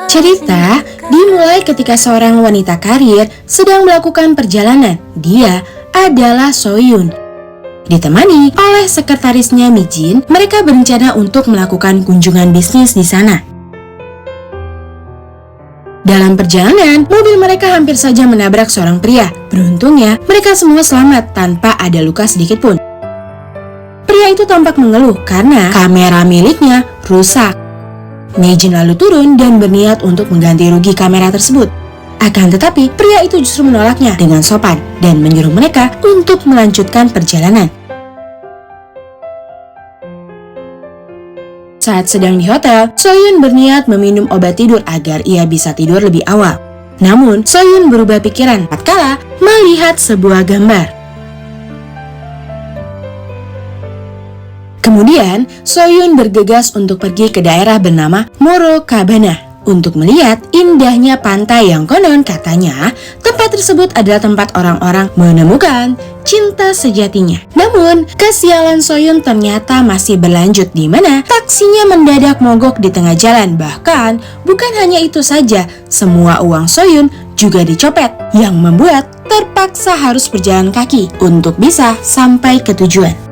Cerita dimulai ketika seorang wanita karir sedang melakukan perjalanan. Dia adalah Soyun. Ditemani oleh sekretarisnya Mijin, mereka berencana untuk melakukan kunjungan bisnis di sana. Dalam perjalanan, mobil mereka hampir saja menabrak seorang pria. Beruntungnya, mereka semua selamat tanpa ada luka sedikit pun. Pria itu tampak mengeluh karena kamera miliknya rusak. Mijin lalu turun dan berniat untuk mengganti rugi kamera tersebut. Akan tetapi, pria itu justru menolaknya dengan sopan dan menyuruh mereka untuk melanjutkan perjalanan. Saat sedang di hotel, Soyun berniat meminum obat tidur agar ia bisa tidur lebih awal. Namun, Soyun berubah pikiran tatkala melihat sebuah gambar. Kemudian, Soyun bergegas untuk pergi ke daerah bernama Morokabana untuk melihat indahnya pantai yang konon katanya tempat tersebut adalah tempat orang-orang menemukan cinta sejatinya. Namun, kesialan Soyun ternyata masih berlanjut di mana taksinya mendadak mogok di tengah jalan. Bahkan, bukan hanya itu saja, semua uang Soyun juga dicopet yang membuat terpaksa harus berjalan kaki untuk bisa sampai ke tujuan.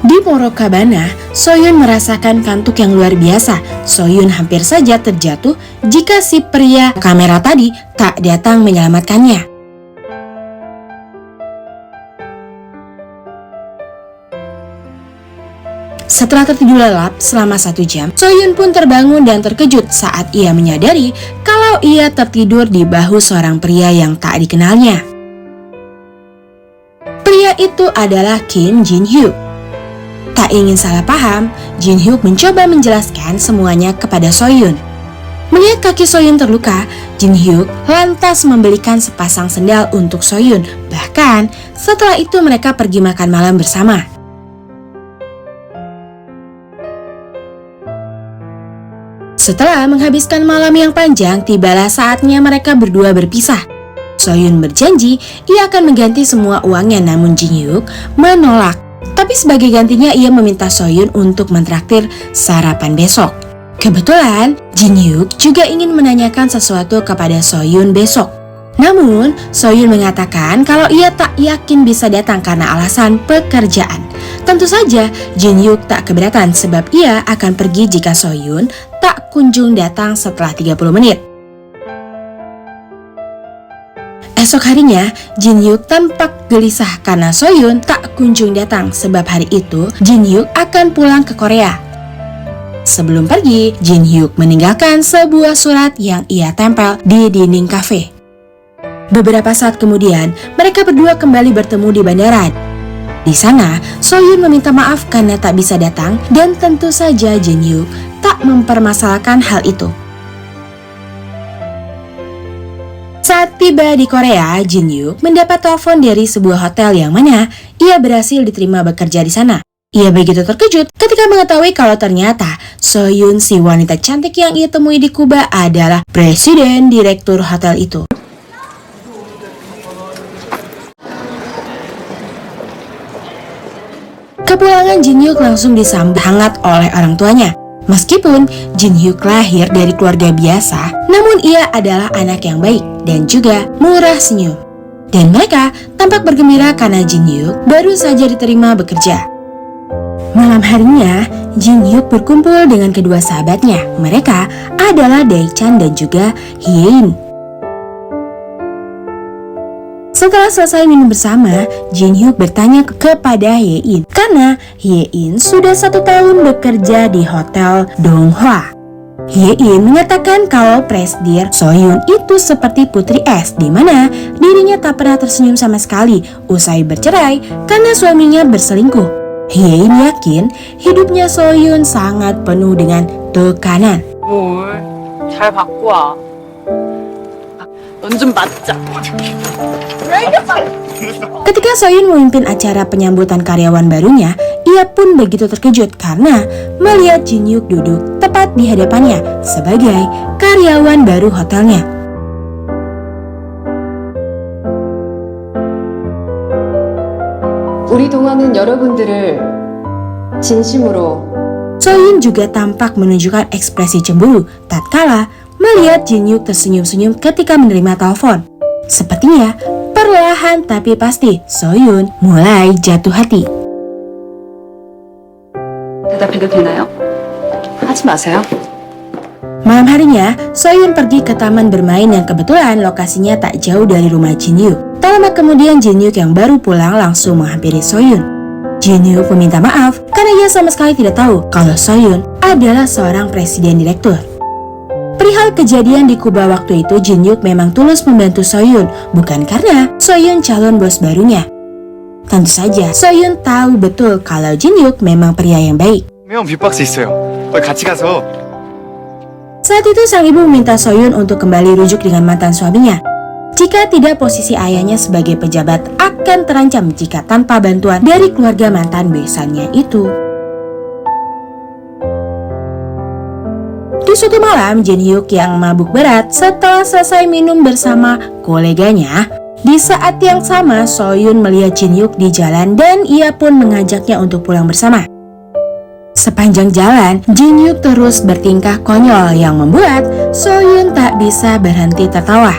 Di Morokabana, Soyun merasakan kantuk yang luar biasa. Soyun hampir saja terjatuh jika si pria kamera tadi tak datang menyelamatkannya. Setelah tertidur lelap selama 1 jam, Soyun pun terbangun dan terkejut saat ia menyadari kalau ia tertidur di bahu seorang pria yang tak dikenalnya. Pria itu adalah Kim Jin-hyuk. Tak ingin salah paham, Jin-hyuk mencoba menjelaskan semuanya kepada Soyun. Melihat kaki Soyun terluka, Jin-hyuk lantas membelikan sepasang sendal untuk Soyun. Bahkan, setelah itu mereka pergi makan malam bersama. Setelah menghabiskan malam yang panjang, tibalah saatnya mereka berdua berpisah. Soyun berjanji ia akan mengganti semua uangnya, namun Jin-hyuk menolak. Tapi sebagai gantinya ia meminta Soyun untuk mentraktir sarapan besok. Kebetulan Jin-hyuk juga ingin menanyakan sesuatu kepada Soyun besok. Namun Soyun mengatakan kalau ia tak yakin bisa datang karena alasan pekerjaan. Tentu saja Jin-hyuk tak keberatan sebab ia akan pergi jika Soyun tak kunjung datang setelah 30 menit. Esok harinya, Jin-hyuk tampak gelisah karena Soyun tak kunjung datang sebab hari itu Jin-hyuk akan pulang ke Korea. Sebelum pergi, Jin-hyuk meninggalkan sebuah surat yang ia tempel di dinding kafe. Beberapa saat kemudian, mereka berdua kembali bertemu di bandara. Di sana, Soyun meminta maaf karena tak bisa datang dan tentu saja Jin-hyuk tak mempermasalahkan hal itu. Saat tiba di Korea, Jin-hyuk mendapat telepon dari sebuah hotel yang mana ia berhasil diterima bekerja di sana. Ia begitu terkejut ketika mengetahui kalau ternyata Soyun, si wanita cantik yang ia temui di Kuba, adalah presiden direktur hotel itu. Kepulangan Jin-hyuk langsung disambut hangat oleh orang tuanya. Meskipun Jin-hyuk lahir dari keluarga biasa, namun ia adalah anak yang baik dan juga murah senyum. Dan mereka tampak bergembira karena Jin-hyuk baru saja diterima bekerja. Malam harinya, Jin-hyuk berkumpul dengan kedua sahabatnya. Mereka adalah Dae-chan dan juga Hye-in. Setelah selesai minum bersama, Jin-hyuk bertanya kepada Hye-in karena Hye-in sudah 1 tahun bekerja di Hotel Donghwa. Hye-in mengatakan kalau presdir Soyun itu seperti putri es, di mana dirinya tak pernah tersenyum sama sekali usai bercerai karena suaminya berselingkuh. Hye-in yakin hidupnya Soyun sangat penuh dengan tekanan. 잘 받고 와. 넌 좀 맞자. Ketika Soyun memimpin acara penyambutan karyawan barunya, ia pun begitu terkejut karena melihat Jin-hyuk duduk tepat di hadapannya sebagai karyawan baru hotelnya. 우리 동화는 여러분들을 진심으로 Soyun Soyun juga tampak menunjukkan ekspresi cemburu tatkala melihat Jin-hyuk tersenyum-senyum ketika menerima telepon. Sepertinya perlahan tapi pasti Soyun mulai jatuh hati. 대답해도 되나요? 하지 마세요. Malam harinya, Soyun pergi ke taman bermain yang kebetulan lokasinya tak jauh dari rumah Jin-hyuk. Tak lama kemudian Jin-hyuk yang baru pulang langsung menghampiri Soyun. Jin-hyuk meminta maaf karena ia sama sekali tidak tahu kalau Soyun adalah seorang presiden direktur. Perihal kejadian di Kuba waktu itu, Jin-hyuk memang tulus membantu Soyun, bukan karena Soyun calon bos barunya. Tentu saja, Soyun tahu betul kalau Jin-hyuk memang pria yang baik. 형 빅박스 있어요. 같이 가서. Saat itu sang ibu meminta Soyun untuk kembali rujuk dengan mantan suaminya. Jika tidak, posisi ayahnya sebagai pejabat akan terancam jika tanpa bantuan dari keluarga mantan besannya itu. Di suatu malam, Jin-hyuk yang mabuk berat setelah selesai minum bersama koleganya. Di saat yang sama, Soyun melihat Jin-hyuk di jalan dan ia pun mengajaknya untuk pulang bersama. Sepanjang jalan, Jin-hyuk terus bertingkah konyol yang membuat Soyun tak bisa berhenti tertawa.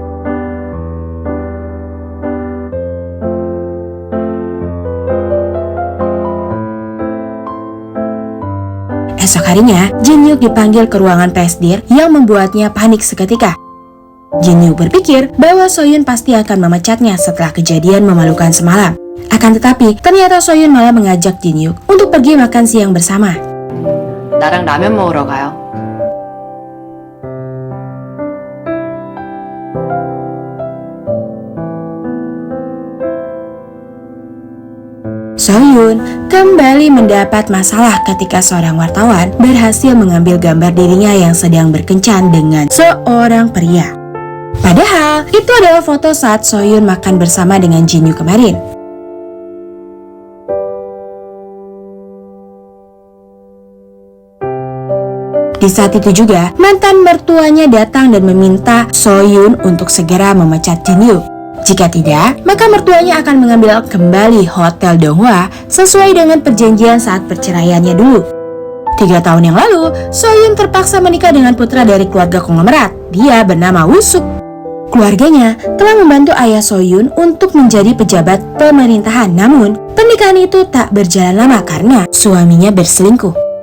Esok harinya, Jin-hyuk dipanggil ke ruangan presidir yang membuatnya panik seketika. Jin-hyuk berpikir bahwa Soyun pasti akan memecatnya setelah kejadian memalukan semalam. Akan tetapi, ternyata Soyun malah mengajak Jin-hyuk untuk pergi makan siang bersama. 나랑 라면 먹으러 가요. Soyun kembali mendapat masalah ketika seorang wartawan berhasil mengambil gambar dirinya yang sedang berkencan dengan seorang pria. Padahal itu adalah foto saat Soyun makan bersama dengan Jin-hyuk kemarin. Di saat itu juga, mantan mertuanya datang dan meminta Soyun untuk segera memecat Jin-hyuk. Jika tidak, maka mertuanya akan mengambil kembali Hotel Donghua sesuai dengan perjanjian saat perceraiannya dulu. 3 tahun yang lalu, Soyun terpaksa menikah dengan putra dari keluarga konglomerat. Dia bernama Woo-suk. Keluarganya telah membantu ayah Soyun untuk menjadi pejabat pemerintahan. Namun, pernikahan itu tak berjalan lama karena suaminya berselingkuh.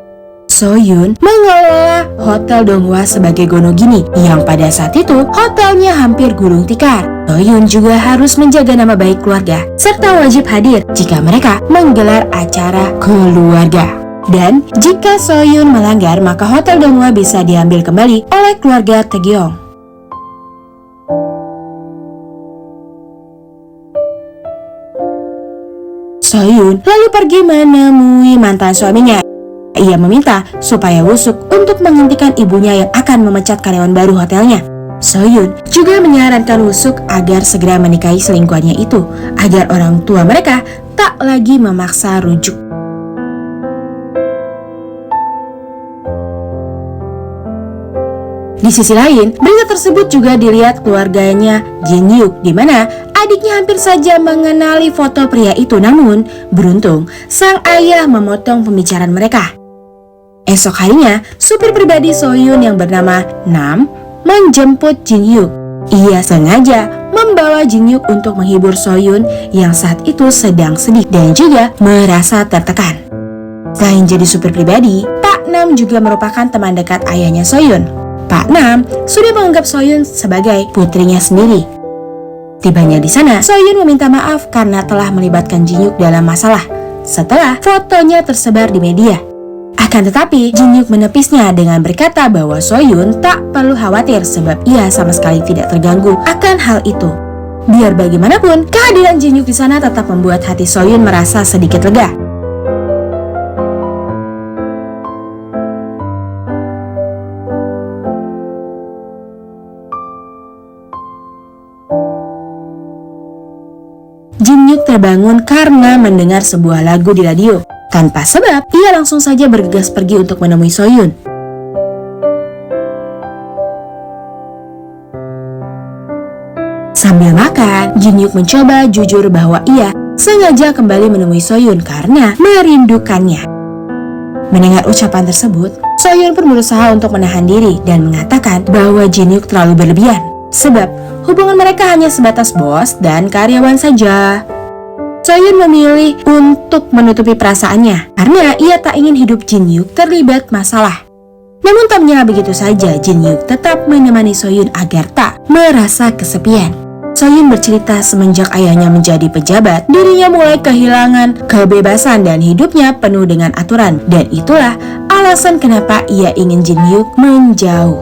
Soyun mengelola Hotel Donghua sebagai gonogini yang pada saat itu hotelnya hampir gulung tikar. Soyun juga harus menjaga nama baik keluarga serta wajib hadir jika mereka menggelar acara keluarga. Dan jika Soyun melanggar, maka Hotel Donghua bisa diambil kembali oleh keluarga Taegyeong. Soyun lalu pergi menemui mantan suaminya. Ia meminta supaya Woo-suk untuk menghentikan ibunya yang akan memecat karyawan baru hotelnya. Soyun juga menyarankan Woo-suk agar segera menikahi selingkuhannya itu, agar orang tua mereka tak lagi memaksa rujuk. Di sisi lain, berita tersebut juga dilihat keluarganya Jin-hyuk, di mana adiknya hampir saja mengenali foto pria itu. Namun, beruntung sang ayah memotong pembicaraan mereka. Esok harinya, supir pribadi Soyun yang bernama Nam menjemput Jin-hyuk. Ia sengaja membawa Jin-hyuk untuk menghibur Soyun yang saat itu sedang sedih dan juga merasa tertekan. Selain jadi supir pribadi, Pak Nam juga merupakan teman dekat ayahnya Soyun. Pak Nam sudah menganggap Soyun sebagai putrinya sendiri. Tibanya di sana, Soyun meminta maaf karena telah melibatkan Jin-hyuk dalam masalah setelah fotonya tersebar di media. Akan tetapi, Jin-hyuk menepisnya dengan berkata bahwa Soyun tak perlu khawatir sebab ia sama sekali tidak terganggu akan hal itu. Biar bagaimanapun, kehadiran Jin-hyuk di sana tetap membuat hati Soyun merasa sedikit lega. Jin-hyuk terbangun karena mendengar sebuah lagu di radio. Tanpa sebab, ia langsung saja bergegas pergi untuk menemui Soyun. Sambil makan, Jin-hyuk mencoba jujur bahwa ia sengaja kembali menemui Soyun karena merindukannya. Mendengar ucapan tersebut, Sohyun pun berusaha untuk menahan diri dan mengatakan bahwa Jin Hyuk terlalu berlebihan. Sebab hubungan mereka hanya sebatas bos dan karyawan saja. Sohyun memilih untuk menutupi perasaannya karena ia tak ingin hidup Jin Hyuk terlibat masalah. Namun tak menyerah begitu saja, Jin Hyuk tetap menemani Sohyun agar tak merasa kesepian. Sohyun bercerita semenjak ayahnya menjadi pejabat, dirinya mulai kehilangan kebebasan dan hidupnya penuh dengan aturan. Dan itulah alasan kenapa ia ingin Jin Hyuk menjauh.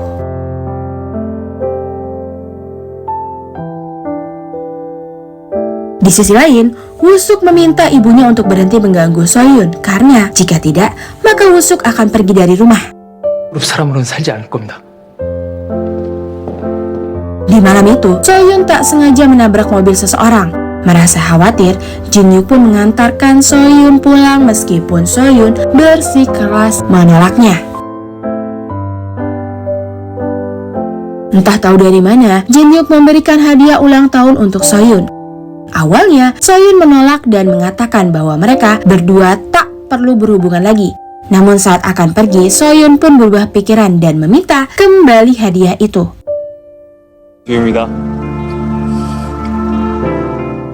Di sisi lain, Woo-suk meminta ibunya untuk berhenti mengganggu Sohyun karena jika tidak, maka Woo-suk akan pergi dari rumah. 사람으로는 살지 않을 겁니다. Di malam itu, Sohyun tak sengaja menabrak mobil seseorang. Merasa khawatir, Jin Hyuk pun mengantarkan Sohyun pulang meskipun Sohyun bersikeras menolaknya. Entah tahu dari mana, Jin Hyuk memberikan hadiah ulang tahun untuk Sohyun. Awalnya, Sohyun menolak dan mengatakan bahwa mereka berdua tak perlu berhubungan lagi. Namun saat akan pergi, Sohyun pun berubah pikiran dan meminta kembali hadiah itu. 입니다.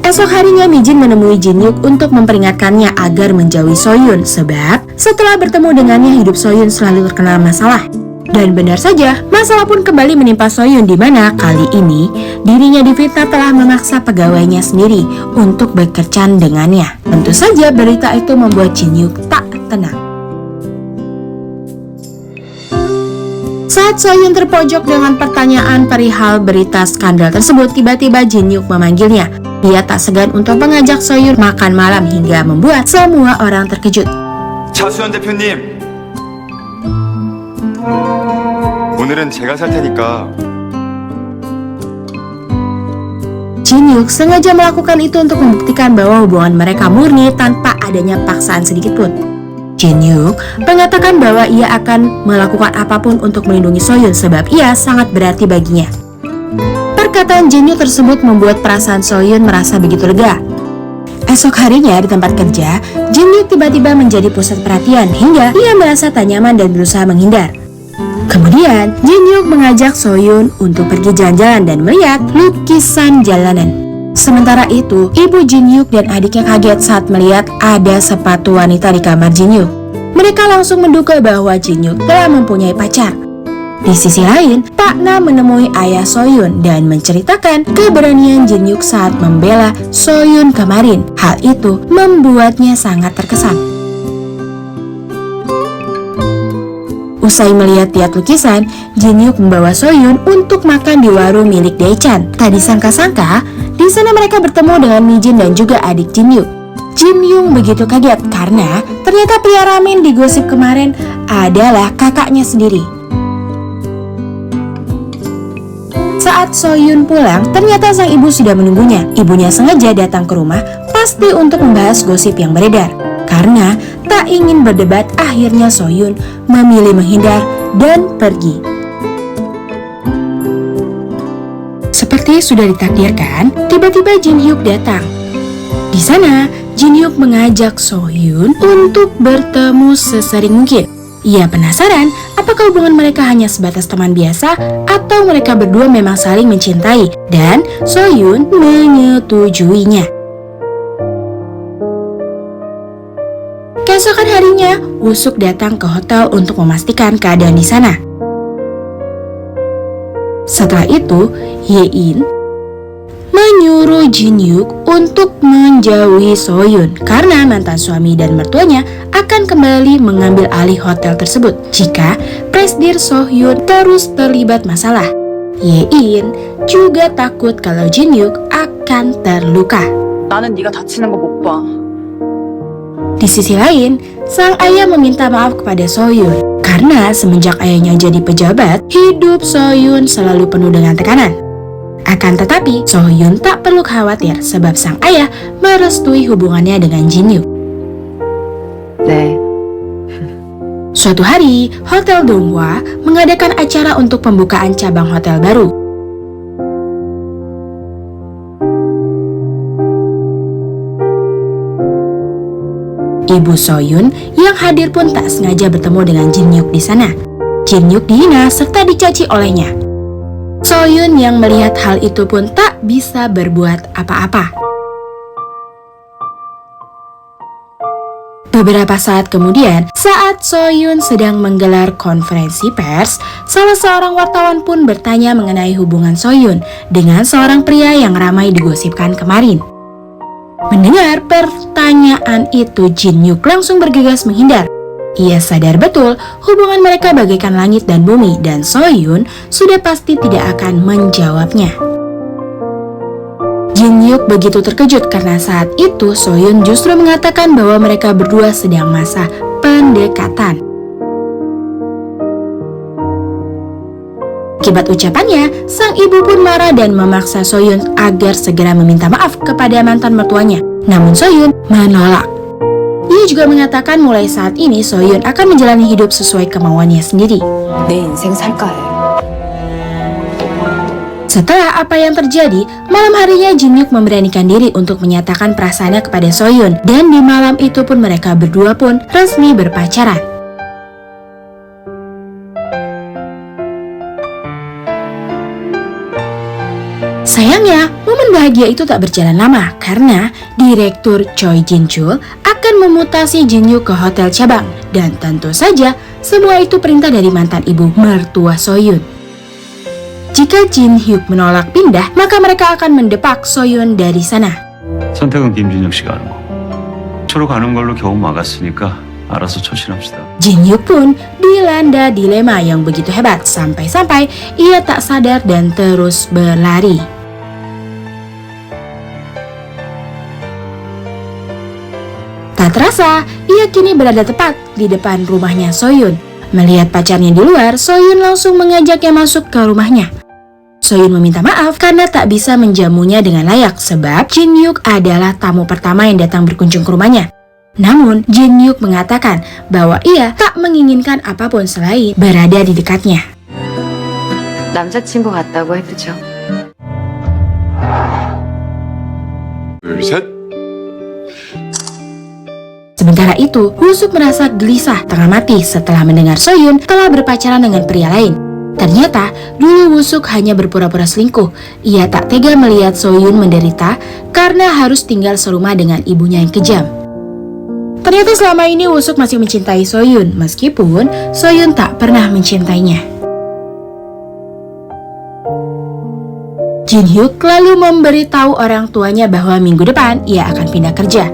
Esok harinya Mi-jin menemui Jin Hyuk untuk memperingatkannya agar menjauhi Sohyun sebab setelah bertemu dengannya hidup Sohyun selalu terkena masalah. Dan benar saja, masalah pun kembali menimpa Sohyun di mana kali ini dirinya difitnah telah memaksa pegawainya sendiri untuk berkencan dengannya. Tentu saja berita itu membuat Jin Hyuk tak tenang. Saat Sohyun terpojok dengan pertanyaan perihal berita skandal tersebut, tiba-tiba Jin Hyuk memanggilnya. Dia tak segan untuk mengajak Sohyun makan malam hingga membuat semua orang terkejut. 차수현 대표님, 오늘은 제가 살 테니까. Jin Hyuk sengaja melakukan itu untuk membuktikan bahwa hubungan mereka murni tanpa adanya paksaan sedikitpun. Jin Hyuk mengatakan bahwa ia akan melakukan apapun untuk melindungi Sohyun sebab ia sangat berarti baginya. Perkataan Jin Hyuk tersebut membuat perasaan Sohyun merasa begitu lega. Esok harinya di tempat kerja, Jin Hyuk tiba-tiba menjadi pusat perhatian hingga ia merasa tak nyaman dan berusaha menghindar. Kemudian, Jin Hyuk mengajak Sohyun untuk pergi jalan-jalan dan melihat lukisan jalanan. Sementara itu, ibu Jin Hyuk dan adiknya kaget saat melihat ada sepatu wanita di kamar Jin Hyuk. Mereka langsung menduga bahwa Jin Hyuk telah mempunyai pacar. Di sisi lain, Pak Na menemui ayah Sohyun dan menceritakan keberanian Jin Hyuk saat membela Sohyun kemarin. Hal itu membuatnya sangat terkesan. Usai melihat lukisan, Jin Hyuk membawa Sohyun untuk makan di warung milik Dae-chan. Tak disangka-sangka, di sana mereka bertemu dengan Mi-jin dan juga adik Jin Hyuk. Jin Hyuk begitu kaget karena ternyata pria ramen di gosip kemarin adalah kakaknya sendiri. Saat Sohyun pulang, ternyata sang ibu sudah menunggunya. Ibunya sengaja datang ke rumah pasti untuk membahas gosip yang beredar. Karena tak ingin berdebat, akhirnya Sohyun memilih menghindar dan pergi. Seperti sudah ditakdirkan, tiba-tiba Jin Hyuk datang. Di sana, Jin Hyuk mengajak Sohyun untuk bertemu sesering mungkin. Ia penasaran apakah hubungan mereka hanya sebatas teman biasa atau mereka berdua memang saling mencintai, dan Sohyun menyetujuinya. Keesokan harinya, Woo-suk datang ke hotel untuk memastikan keadaan di sana. Setelah itu, Ye-in menyuruh Jin Hyuk untuk menjauhi Sohyun karena mantan suami dan mertuanya akan kembali mengambil alih hotel tersebut jika presidir Sohyun terus terlibat masalah. Ye-in juga takut kalau Jin Hyuk akan terluka. 나는 네가 다치는 거 못 봐. Di sisi lain, sang ayah meminta maaf kepada Sohyun karena semenjak ayahnya jadi pejabat, hidup Sohyun selalu penuh dengan tekanan. Akan tetapi, Sohyun tak perlu khawatir sebab sang ayah merestui hubungannya dengan Jin Hyuk. 네. Suatu hari, Hotel Donghwa mengadakan acara untuk pembukaan cabang hotel baru. Ibu Soyun yang hadir pun tak sengaja bertemu dengan Jin-hyuk di sana. Jin-hyuk dihina serta dicaci olehnya. Soyun yang melihat hal itu pun tak bisa berbuat apa-apa. Beberapa saat kemudian, saat Soyun sedang menggelar konferensi pers, salah seorang wartawan pun bertanya mengenai hubungan Soyun dengan seorang pria yang ramai digosipkan kemarin. Mendengar pertanyaan itu, Jin-hyuk langsung bergegas menghindar. Ia sadar betul hubungan mereka bagaikan langit dan bumi dan Soyun sudah pasti tidak akan menjawabnya. Jin-hyuk begitu terkejut karena saat itu Soyun justru mengatakan bahwa mereka berdua sedang masa pendekatan. Akibat ucapannya, sang ibu pun marah dan memaksa Soyun agar segera meminta maaf kepada mantan mertuanya. Namun Soyun menolak. Ia juga mengatakan mulai saat ini Soyun akan menjalani hidup sesuai kemauannya sendiri. 내 인생 살까 해. Setelah apa yang terjadi, malam harinya Jin-hyuk memberanikan diri untuk menyatakan perasaannya kepada Soyun, dan di malam itu pun mereka berdua pun resmi berpacaran. Sayangnya, momen bahagia itu tak berjalan lama karena Direktur Choi Jin-chul akan memutasi Jin-hyuk ke hotel cabang, dan tentu saja semua itu perintah dari mantan ibu mertua Soyun. Jika Jin-hyuk menolak pindah, maka mereka akan mendepak Soyun dari sana. 선택은 김준혁 씨가 하는 거. 저로 가는 걸로 겨우 막았으니까 알아서 처신합시다. Jin-hyuk pun dilanda dilema yang begitu hebat sampai-sampai ia tak sadar dan terus berlari. Tak terasa, ia kini berada tepat di depan rumahnya Soyun. Melihat pacarnya di luar, Soyun langsung mengajaknya masuk ke rumahnya. Soyun meminta maaf karena tak bisa menjamunya dengan layak sebab Jin-hyuk adalah tamu pertama yang datang berkunjung ke rumahnya. Namun, Jin-hyuk mengatakan bahwa ia tak menginginkan apapun selain berada di dekatnya. 남자친구 같다고 해보죠. 둘, 셋. Sementara itu, Woo-suk merasa gelisah tengah mati setelah mendengar Soyun telah berpacaran dengan pria lain. Ternyata, dulu Woo-suk hanya berpura-pura selingkuh. Ia tak tega melihat Soyun menderita karena harus tinggal serumah dengan ibunya yang kejam. Ternyata selama ini Woo-suk masih mencintai Soyun, meskipun Soyun tak pernah mencintainya. Jin-hyuk lalu memberitahu orang tuanya bahwa minggu depan ia akan pindah kerja.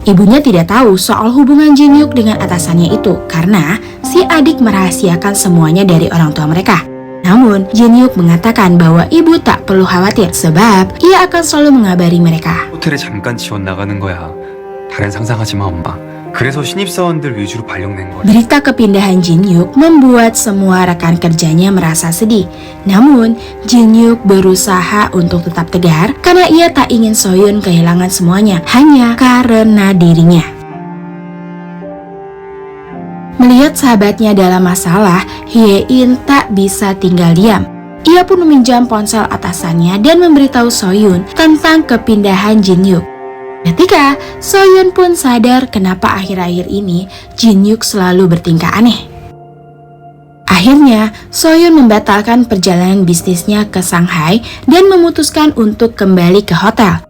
Ibunya tidak tahu soal hubungan Jin-hyuk dengan atasannya itu karena si adik merahasiakan semuanya dari orang tua mereka. Namun, Jin-hyuk mengatakan bahwa ibu tak perlu khawatir sebab ia akan selalu mengabari mereka. 호텔에 잠깐 지원 나가는 거야. 다른 상상하지 마, 엄마. 그래서 신입사원들 위주로 발령낸 거야. Berita kepindahan Jin-hyuk membuat semua rekan kerjanya merasa sedih. Namun, Jin-hyuk berusaha untuk tetap tegar karena ia tak ingin Soyun kehilangan semuanya hanya karena dirinya. Melihat sahabatnya dalam masalah, Hye-in tak bisa tinggal diam. Ia pun meminjam ponsel atasannya dan memberitahu Soyun tentang kepindahan Jin-hyuk. Ketika Soyun pun sadar kenapa akhir-akhir ini Jin-hyuk selalu bertingkah aneh. Akhirnya, Soyun membatalkan perjalanan bisnisnya ke Shanghai dan memutuskan untuk kembali ke hotel.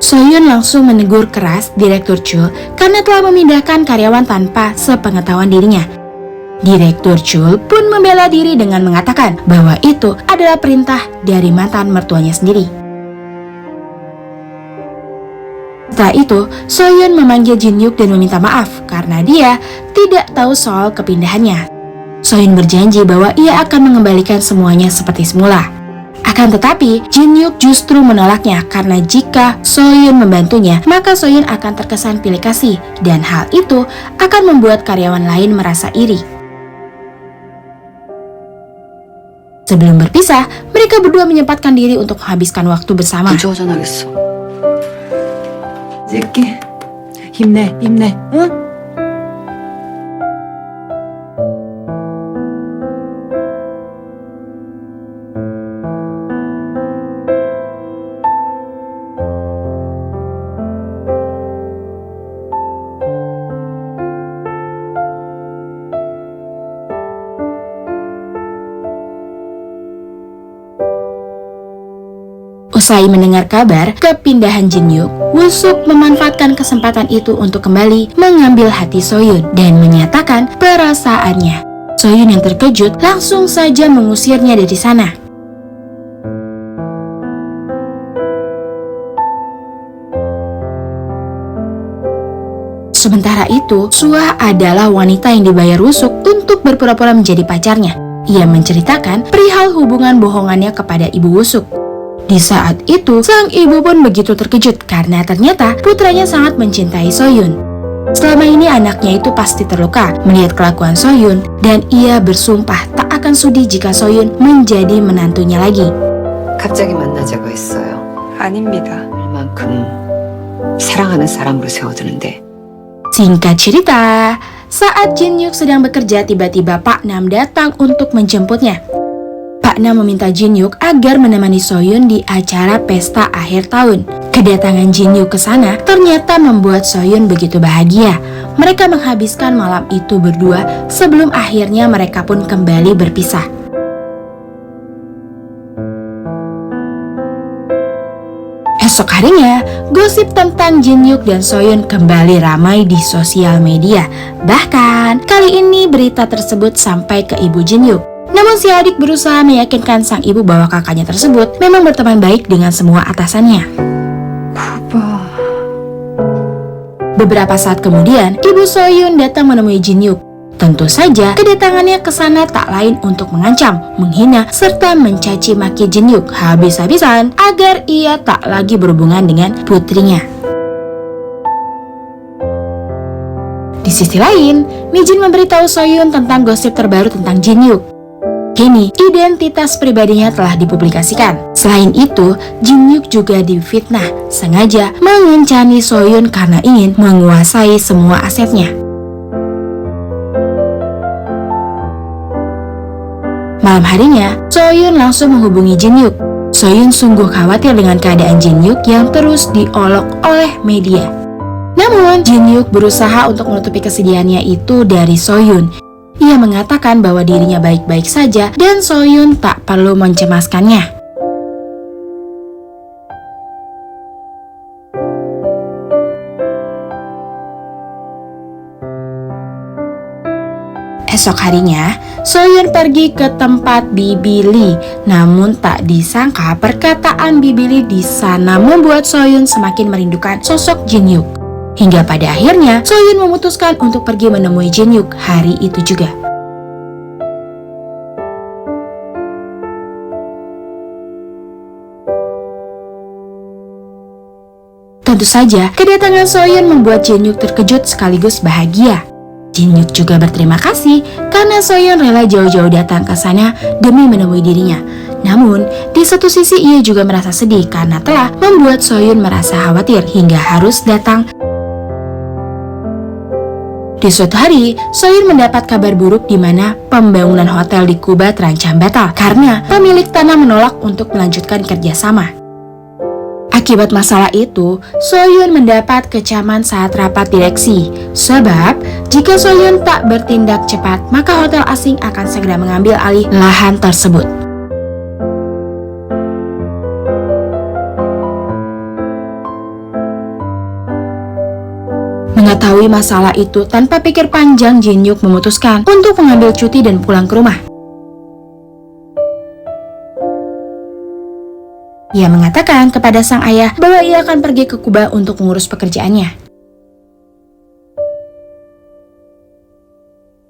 Soyun langsung menegur keras Direktur Chul karena telah memindahkan karyawan tanpa sepengetahuan dirinya. Direktur Chul pun membela diri dengan mengatakan bahwa itu adalah perintah dari mantan mertuanya sendiri. Setelah itu, Soyun memanggil Jin-hyuk dan meminta maaf karena dia tidak tahu soal kepindahannya. Soyun berjanji bahwa ia akan mengembalikan semuanya seperti semula. Akan tetapi, Jin-hyuk justru menolaknya karena jika Soyun membantunya, maka Soyun akan terkesan pilih kasih dan hal itu akan membuat karyawan lain merasa iri. Sebelum berpisah, mereka berdua menyempatkan diri untuk menghabiskan waktu bersama. 무조전하겠어. 새끼, 힘내, 힘내, 응? Usai mendengar kabar kepindahan Jin-hyuk, Woo-suk memanfaatkan kesempatan itu untuk kembali mengambil hati Soyun dan menyatakan perasaannya. Soyun yang terkejut langsung saja mengusirnya dari sana. Sementara itu, Suah adalah wanita yang dibayar Woo-suk untuk berpura-pura menjadi pacarnya. Ia menceritakan perihal hubungan bohongannya kepada ibu Woo-suk. Di saat itu, sang ibu pun begitu terkejut karena ternyata putranya sangat mencintai Soyun. Selama ini anaknya itu pasti terluka melihat kelakuan Soyun dan ia bersumpah tak akan sudi jika Soyun menjadi menantunya lagi. 갑자기 만나자고 했어요. 아닙니다. 얼만큼 사랑하는 사람으로 세워두는데. Singkat cerita, saat Jin-hyuk sedang bekerja, tiba-tiba Pak Nam datang untuk menjemputnya. Pak Nam meminta Jin-hyuk agar menemani Soyun di acara pesta akhir tahun. Kedatangan Jin-hyuk ke sana ternyata membuat Soyun begitu bahagia. Mereka menghabiskan malam itu berdua sebelum akhirnya mereka pun kembali berpisah. Esok harinya, gosip tentang Jin-hyuk dan Soyun kembali ramai di sosial media. Bahkan, kali ini berita tersebut sampai ke ibu Jin-hyuk. Namun si adik berusaha meyakinkan sang ibu bahwa kakaknya tersebut memang berteman baik dengan semua atasannya. Beberapa saat kemudian, ibu Soyun datang menemui Jin-hyuk. Tentu saja, kedatangannya ke sana tak lain untuk mengancam, menghina, serta mencaci maki Jin-hyuk habis-habisan agar ia tak lagi berhubungan dengan putrinya. Di sisi lain, Mi-jin memberitahu Soyun tentang gosip terbaru tentang Jin-hyuk. Kini, identitas pribadinya telah dipublikasikan. Selain itu, Jin-hyuk juga difitnah, sengaja mengencani Soyun karena ingin menguasai semua asetnya. Malam harinya, Soyun langsung menghubungi Jin-hyuk. Soyun sungguh khawatir dengan keadaan Jin-hyuk yang terus diolok oleh media. Namun, Jin-hyuk berusaha untuk menutupi kesedihannya itu dari Soyun. Ia mengatakan bahwa dirinya baik-baik saja dan Soyun tak perlu mencemaskannya. Esok harinya, Soyun pergi ke tempat Bibi Lee. Namun tak disangka perkataan Bibi Lee di sana membuat Soyun semakin merindukan sosok Jin-hyuk. Hingga pada akhirnya, Soyun memutuskan untuk pergi menemui Jin-hyuk hari itu juga. Tentu saja, kedatangan Soyun membuat Jin-hyuk terkejut sekaligus bahagia. Jin-hyuk juga berterima kasih karena Soyun rela jauh-jauh datang ke sana demi menemui dirinya. Namun, di satu sisi ia juga merasa sedih karena telah membuat Soyun merasa khawatir hingga harus datang. Di suatu hari, Soyun mendapat kabar buruk di mana pembangunan hotel di Kuba terancam batal karena pemilik tanah menolak untuk melanjutkan kerjasama. Akibat masalah itu, Soyun mendapat kecaman saat rapat direksi. Sebab, jika Soyun tak bertindak cepat, maka hotel asing akan segera mengambil alih lahan tersebut. Mengetahui masalah itu, tanpa pikir panjang Jin-hyuk memutuskan untuk mengambil cuti dan pulang ke rumah. Ia mengatakan kepada sang ayah bahwa ia akan pergi ke Kuba untuk mengurus pekerjaannya.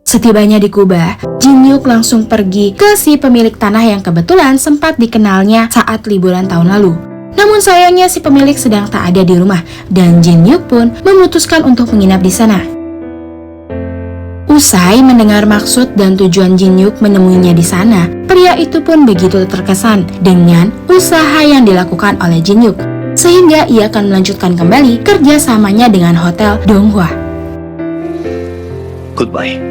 Setibanya di Kuba, Jin-hyuk langsung pergi ke si pemilik tanah yang kebetulan sempat dikenalnya saat liburan tahun lalu. Namun sayangnya si pemilik sedang tak ada di rumah dan Jin-hyuk pun memutuskan untuk menginap di sana. Usai mendengar maksud dan tujuan Jin-hyuk menemuinya di sana, pria itu pun begitu terkesan dengan usaha yang dilakukan oleh Jin-hyuk, sehingga ia akan melanjutkan kembali kerjasamanya dengan Hotel Donghua. Goodbye.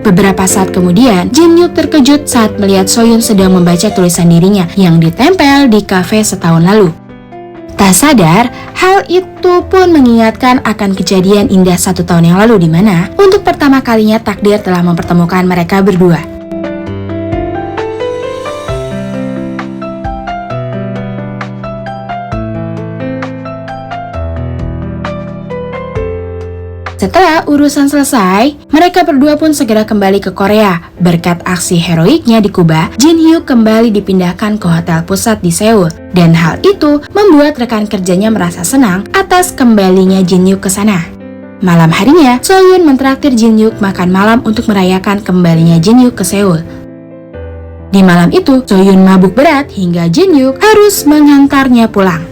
Beberapa saat kemudian, Jin-hyuk terkejut saat melihat Soyun sedang membaca tulisan dirinya yang ditempel di kafe setahun lalu. Tak sadar, hal itu pun mengingatkan akan kejadian indah 1 tahun yang lalu di mana untuk pertama kalinya takdir telah mempertemukan mereka berdua. Setelah urusan selesai, mereka berdua pun segera kembali ke Korea. Berkat aksi heroiknya di Kuba, Jin Hyuk kembali dipindahkan ke hotel pusat di Seoul. Dan hal itu membuat rekan kerjanya merasa senang atas kembalinya Jin Hyuk ke sana. Malam harinya, Sohyun mentraktir Jin Hyuk makan malam untuk merayakan kembalinya Jin Hyuk ke Seoul. Di malam itu, Sohyun mabuk berat hingga Jin Hyuk harus mengantarnya pulang.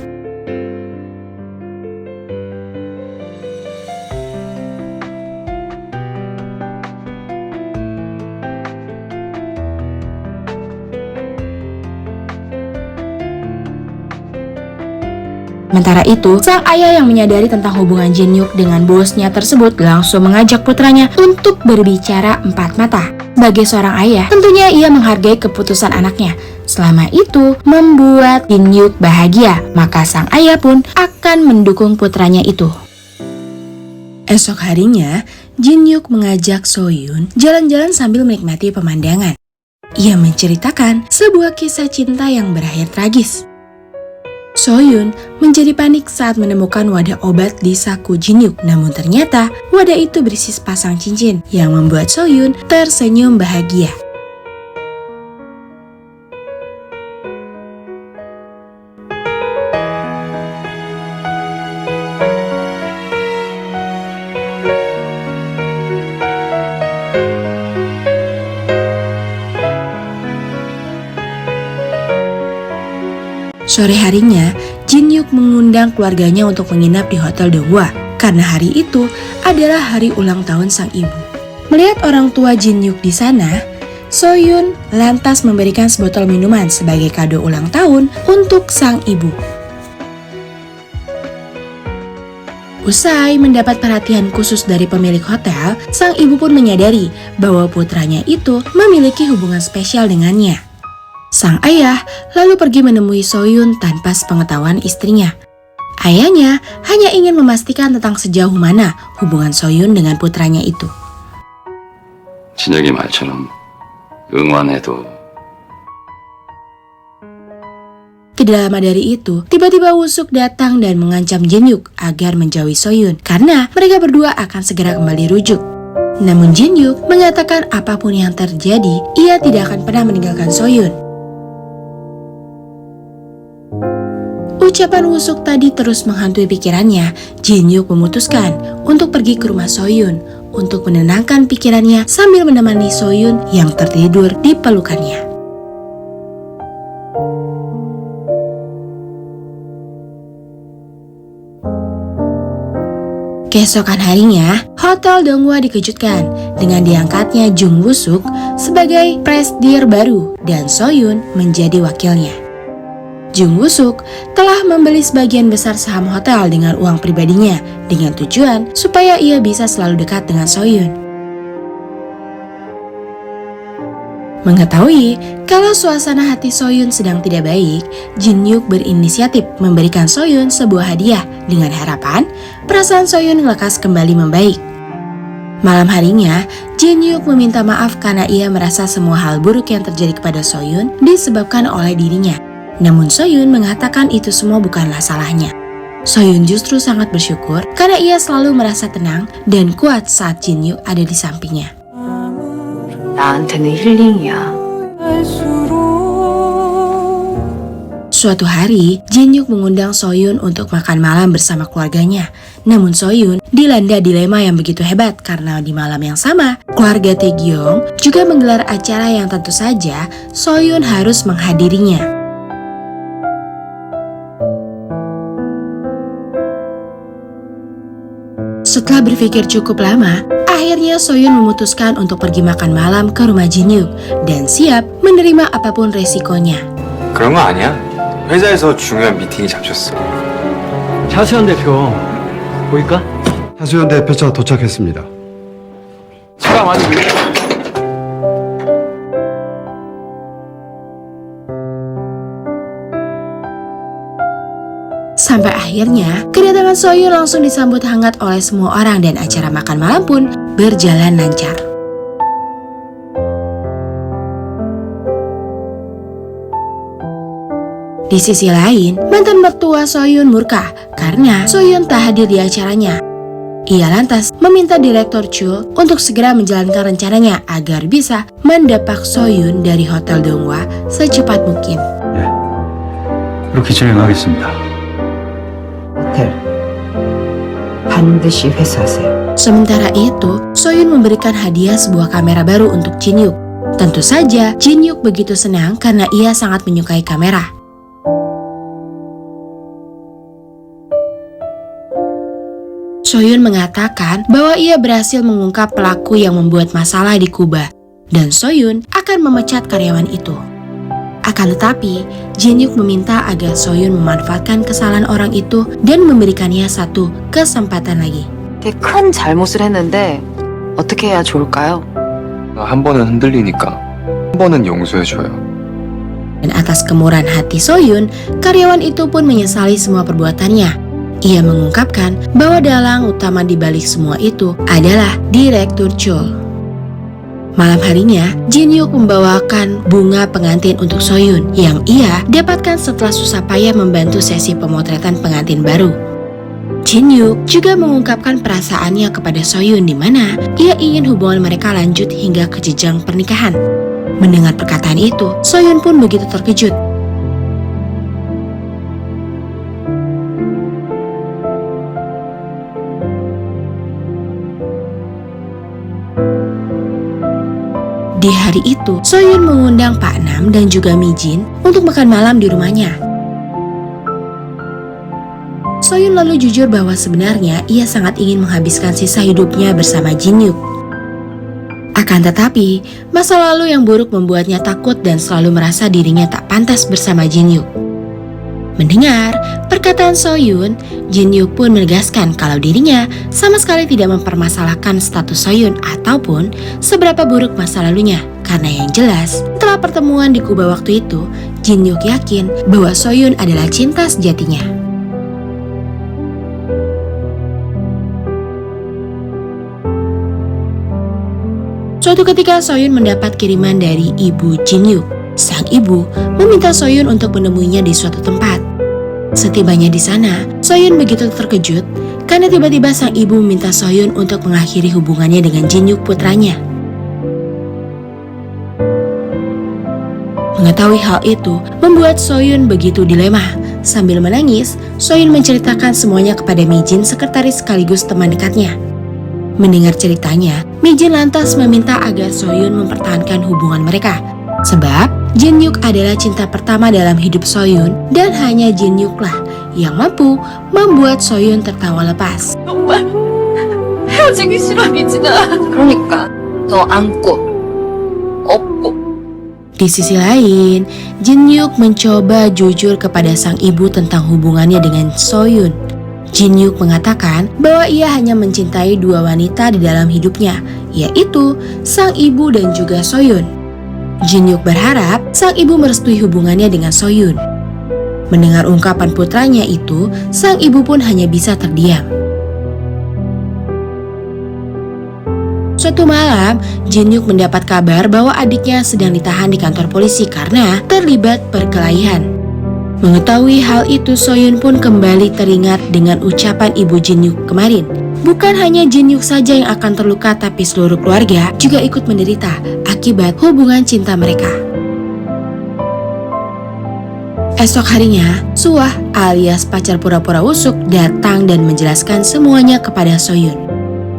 Sementara itu, sang ayah yang menyadari tentang hubungan Jin Hyuk dengan bosnya tersebut langsung mengajak putranya untuk berbicara empat mata. Sebagai seorang ayah, tentunya ia menghargai keputusan anaknya. Selama itu membuat Jin Hyuk bahagia, maka sang ayah pun akan mendukung putranya itu. Esok harinya, Jin Hyuk mengajak Sohyun jalan-jalan sambil menikmati pemandangan. Ia menceritakan sebuah kisah cinta yang berakhir tragis. Sohyun menjadi panik saat menemukan wadah obat di saku Jin Hyuk. Namun ternyata wadah itu berisi sepasang cincin yang membuat Sohyun tersenyum bahagia. Sore harinya, Jin Hyuk mengundang keluarganya untuk menginap di Hotel Donghwa karena hari itu adalah hari ulang tahun sang ibu. Melihat orang tua Jin Hyuk di sana, Sohyun lantas memberikan sebotol minuman sebagai kado ulang tahun untuk sang ibu. Usai mendapat perhatian khusus dari pemilik hotel, sang ibu pun menyadari bahwa putranya itu memiliki hubungan spesial dengannya. Sang ayah lalu pergi menemui Sohyun tanpa sepengetahuan istrinya. Ayahnya hanya ingin memastikan tentang sejauh mana hubungan Sohyun dengan putranya itu. 진혁이 말처럼 응원해도. Tidak lama dari itu, tiba-tiba Woo-suk datang dan mengancam Jin Hyuk agar menjauhi Sohyun karena mereka berdua akan segera kembali rujuk. Namun Jin Hyuk mengatakan apapun yang terjadi, ia tidak akan pernah meninggalkan Sohyun. Ucapan Woo-suk tadi terus menghantui pikirannya. Jin Hyuk memutuskan untuk pergi ke rumah Sohyun untuk menenangkan pikirannya sambil menemani Sohyun yang tertidur di pelukannya. Keesokan harinya, Hotel Donghwa dikejutkan dengan diangkatnya Jung Woo-suk sebagai presidir baru dan Sohyun menjadi wakilnya. Jung Woo-suk telah membeli sebagian besar saham hotel dengan uang pribadinya dengan tujuan supaya ia bisa selalu dekat dengan Sohyun. Mengetahui kalau suasana hati Sohyun sedang tidak baik, Jin Hyuk berinisiatif memberikan Sohyun sebuah hadiah dengan harapan perasaan Sohyun lekas kembali membaik. Malam harinya, Jin Hyuk meminta maaf karena ia merasa semua hal buruk yang terjadi kepada Sohyun disebabkan oleh dirinya. Namun Sohyun mengatakan itu semua bukanlah salahnya. Sohyun justru sangat bersyukur karena ia selalu merasa tenang dan kuat saat Jin Hyuk ada di sampingnya. 나한테는 힐링이야. Suatu hari, Jin Hyuk mengundang Sohyun untuk makan malam bersama keluarganya. Namun Sohyun dilanda dilema yang begitu hebat karena di malam yang sama, keluarga Taegyeong juga menggelar acara yang tentu saja Sohyun harus menghadirinya. Setelah berpikir cukup lama, akhirnya Sohyun memutuskan untuk pergi makan malam ke rumah Jin Hyuk dan siap menerima apapun resikonya. 그런 거 아니야? 회사에서 중요한 미팅이 잡혔어. 차수현 대표 보일까? 하수연 대표차 도착했습니다. 차가 많이 밀려. Sampai akhirnya, kedatangan Sohyun langsung disambut hangat oleh semua orang dan acara makan malam pun berjalan lancar. Di sisi lain, mantan mertua Sohyun murka karena Sohyun tak hadir di acaranya. Ia lantas meminta Direktur Chul untuk segera menjalankan rencananya agar bisa mendepak Soyun dari Hotel Donghwa secepat mungkin. 그렇게 진행하겠습니다. 호텔 반드시 회수하세요. Sementara itu, Soyun memberikan hadiah sebuah kamera baru untuk Jin-Hyuk. Tentu saja, Jin-Hyuk begitu senang karena ia sangat menyukai kamera. Soyun mengatakan bahwa ia berhasil mengungkap pelaku yang membuat masalah di Kuba, dan Soyun akan memecat karyawan itu. Akan tetapi, Jin-Hyuk meminta agar Soyun memanfaatkan kesalahan orang itu dan memberikannya satu kesempatan lagi. 되게 큰 잘못을 했는데 어떻게 해야 좋을까요? 한 번은 흔들리니까 한 번은 용서해줘요. Dan atas kemurahan hati Soyun, karyawan itu pun menyesali semua perbuatannya. Ia mengungkapkan bahwa dalang utama di balik semua itu adalah Direktur Chul. Malam harinya, Jin-Hyuk membawakan bunga pengantin untuk Soyun yang ia dapatkan setelah susah payah membantu sesi pemotretan pengantin baru. Jin-Hyuk juga mengungkapkan perasaannya kepada Soyun di mana ia ingin hubungan mereka lanjut hingga ke jenjang pernikahan. Mendengar perkataan itu, Soyun pun begitu terkejut. Di hari itu, Soyun mengundang Pak Nam dan juga Mi Jin untuk makan malam di rumahnya. Soyun lalu jujur bahwa sebenarnya ia sangat ingin menghabiskan sisa hidupnya bersama Jin-Hyuk. Akan tetapi, masa lalu yang buruk membuatnya takut dan selalu merasa dirinya tak pantas bersama Jin-Hyuk. Mendengar perkataan Soyun, Jin-Hyuk pun menegaskan kalau dirinya sama sekali tidak mempermasalahkan status Soyun ataupun seberapa buruk masa lalunya. Karena yang jelas, setelah pertemuan di Kuba waktu itu, Jin-Hyuk yakin bahwa Soyun adalah cinta sejatinya. Suatu ketika Soyun mendapat kiriman dari ibu Jin-Hyuk. Sang ibu meminta Soyun untuk menemuinya di suatu tempat. Setibanya di sana, Soyun begitu terkejut karena tiba-tiba sang ibu meminta Soyun untuk mengakhiri hubungannya dengan Jin-Hyuk putranya. Mengetahui hal itu membuat Soyun begitu dilema. Sambil menangis, Soyun menceritakan semuanya kepada Mi Jin, sekretaris sekaligus teman dekatnya. Mendengar ceritanya, Mi Jin lantas meminta agar Soyun mempertahankan hubungan mereka. Sebab Jin-Hyuk adalah cinta pertama dalam hidup Soyun dan hanya Jin-Hyuk lah yang mampu membuat Soyun tertawa lepas. 정말 헤어지기 싫어 미진아. 그러니까 너 안고 업고. Di sisi lain, Jin-Hyuk mencoba jujur kepada sang ibu tentang hubungannya dengan Soyun. Jin-Hyuk mengatakan bahwa ia hanya mencintai dua wanita di dalam hidupnya, yaitu sang ibu dan juga Soyun. Jin-Hyuk berharap sang ibu merestui hubungannya dengan Soyun. Mendengar ungkapan putranya itu, sang ibu pun hanya bisa terdiam. Suatu malam, Jin-Hyuk mendapat kabar bahwa adiknya sedang ditahan di kantor polisi karena terlibat perkelahian. Mengetahui hal itu, Soyun pun kembali teringat dengan ucapan ibu Jin-Hyuk kemarin. Bukan hanya Jin-Hyuk saja yang akan terluka, tapi seluruh keluarga juga ikut menderita akibat hubungan cinta mereka. Esok harinya, Suah alias pacar pura-pura usuk datang dan menjelaskan semuanya kepada Soyun.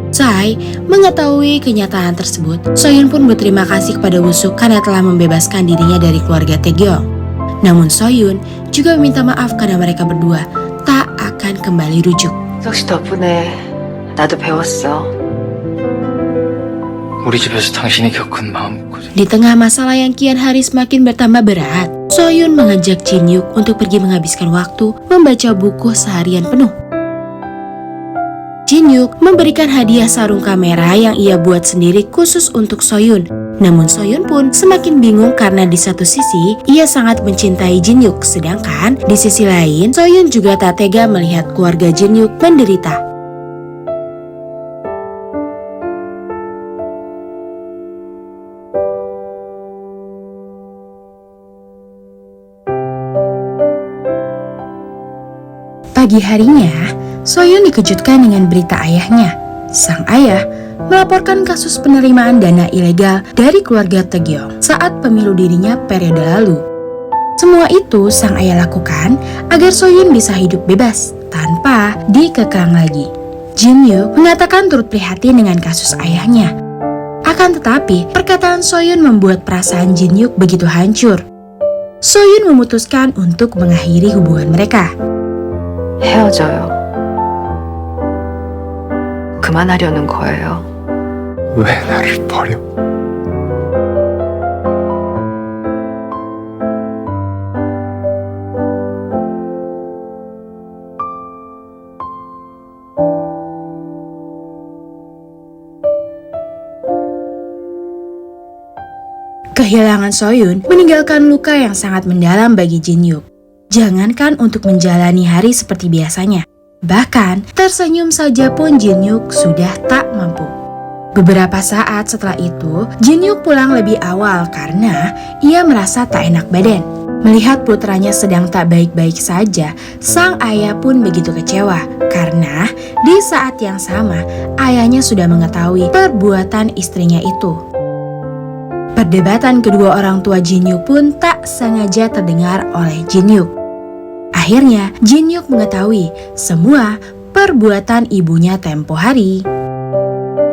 Sai mengetahui kenyataan tersebut, Soyun pun berterima kasih kepada Wusuk karena telah membebaskan dirinya dari keluarga Taegyeong. Namun Soyun juga meminta maaf karena mereka berdua tak akan kembali rujuk. 석씨 덕분에 나도 배웠어. 우리 집에서 당신이 겪은 마음고생. Di tengah masalah yang kian hari semakin bertambah berat, Soyun mengajak Jin-Hyuk untuk pergi menghabiskan waktu membaca buku seharian penuh. Jin-Hyuk memberikan hadiah sarung kamera yang ia buat sendiri khusus untuk Soyun. Namun Soyun pun semakin bingung karena di satu sisi ia sangat mencintai Jin-Hyuk, sedangkan di sisi lain Soyun juga tak tega melihat keluarga Jin-Hyuk menderita. Pagi harinya, Soyun dikejutkan dengan berita ayahnya. sang ayah melaporkan kasus penerimaan dana ilegal dari keluarga Taegyeong saat pemilu dirinya periode lalu. Semua itu sang ayah lakukan agar Soyun bisa hidup bebas tanpa dikekang lagi. Jin-hyuk mengatakan turut prihatin dengan kasus ayahnya. Akan tetapi, perkataan Soyun membuat perasaan Jin-hyuk begitu hancur. Soyun memutuskan untuk mengakhiri hubungan mereka. 헤어져요. 그만하려는 거예요. 왜 나를 버려? Kehilangan Soyun meninggalkan luka yang sangat mendalam bagi Jin-hyuk. Jangankan untuk menjalani hari seperti biasanya, bahkan tersenyum saja pun Jin-hyuk sudah tak mampu. Beberapa saat setelah itu, Jin-hyuk pulang lebih awal karena ia merasa tak enak badan. Melihat putranya sedang tak baik-baik saja, sang ayah pun begitu kecewa karena di saat yang sama ayahnya sudah mengetahui perbuatan istrinya itu. Perdebatan kedua orang tua Jin-hyuk pun tak sengaja terdengar oleh Jin-hyuk. Akhirnya, Jin-hyuk mengetahui semua perbuatan ibunya tempo hari.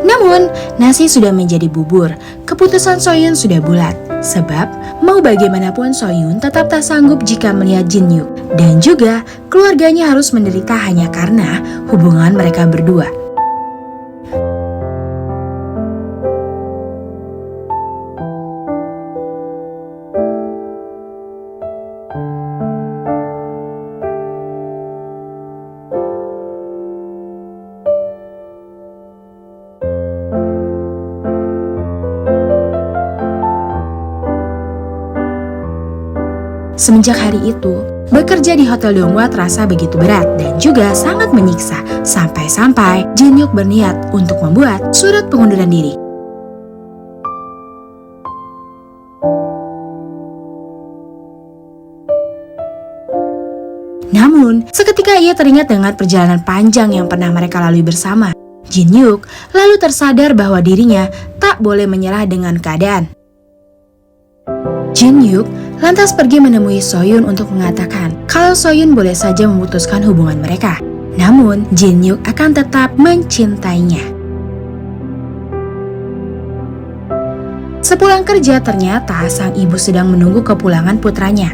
Namun, nasi sudah menjadi bubur. Keputusan Soyun sudah bulat. Sebab, mau bagaimanapun Soyun tetap tak sanggup jika melihat Jin-hyuk. Dan juga, keluarganya harus menderita hanya karena hubungan mereka berdua. Semenjak hari itu, bekerja di Hotel Donghwa terasa begitu berat dan juga sangat menyiksa, sampai-sampai Jin-hyuk berniat untuk membuat surat pengunduran diri. Namun, seketika ia teringat dengan perjalanan panjang yang pernah mereka lalui bersama. Jin-hyuk lalu tersadar bahwa dirinya tak boleh menyerah dengan keadaan. Jin-hyuk lantas pergi menemui Soyun untuk mengatakan kalau Soyun boleh saja memutuskan hubungan mereka. Namun, Jin-hyuk akan tetap mencintainya. Sepulang kerja ternyata sang ibu sedang menunggu kepulangan putranya.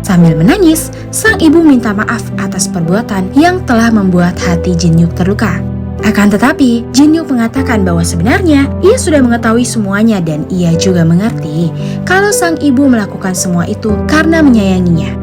Sambil menangis, sang ibu minta maaf atas perbuatan yang telah membuat hati Jin-hyuk terluka. Akan tetapi, Jin-hyuk mengatakan bahwa sebenarnya ia sudah mengetahui semuanya dan ia juga mengerti kalau sang ibu melakukan semua itu karena menyayanginya.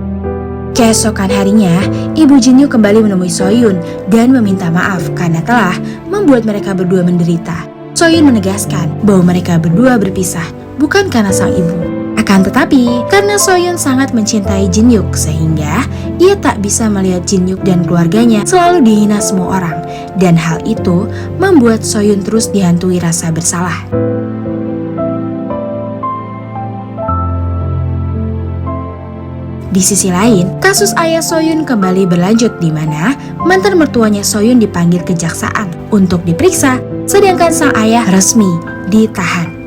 Keesokan harinya, ibu Jin-hyuk kembali menemui Soyun dan meminta maaf karena telah membuat mereka berdua menderita. Soyun menegaskan bahwa mereka berdua berpisah bukan karena sang ibu. Akan tetapi, karena Soyun sangat mencintai Jin-hyuk sehingga ia tak bisa melihat Jin-hyuk dan keluarganya selalu dihina semua orang. Dan hal itu membuat Soyun terus dihantui rasa bersalah. Di sisi lain, kasus ayah Soyun kembali berlanjut di mana mantan mertuanya Soyun dipanggil kejaksaan untuk diperiksa, sedangkan sang ayah resmi ditahan.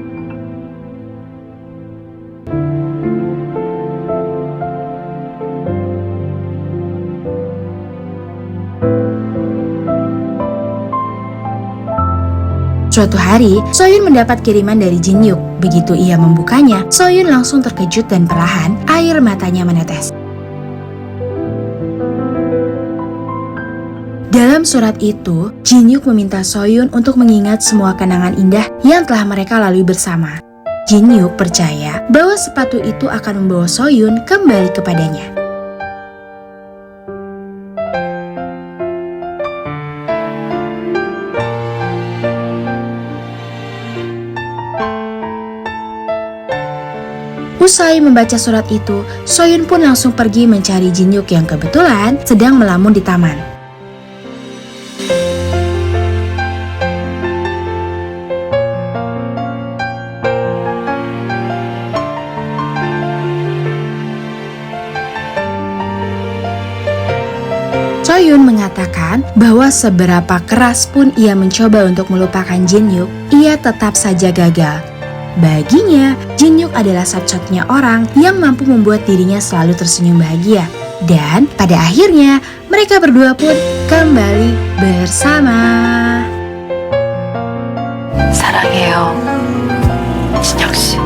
Suatu hari, Soyun mendapat kiriman dari Jin-hyuk. Begitu ia membukanya, Soyun langsung terkejut dan perlahan air matanya menetes. Dalam surat itu, Jin-hyuk meminta Soyun untuk mengingat semua kenangan indah yang telah mereka lalui bersama. Jin-hyuk percaya bahwa sepatu itu akan membawa Soyun kembali kepadanya. Usai membaca surat itu, Soyun pun langsung pergi mencari Jin-hyuk yang kebetulan sedang melamun di taman. Sohyun mengatakan bahwa seberapa keras pun ia mencoba untuk melupakan Jin-hyuk, ia tetap saja gagal. Baginya, Jin-hyuk adalah satu-satunya orang yang mampu membuat dirinya selalu tersenyum bahagia. Dan pada akhirnya, mereka berdua pun kembali bersama. 사랑해요. 진혁 씨.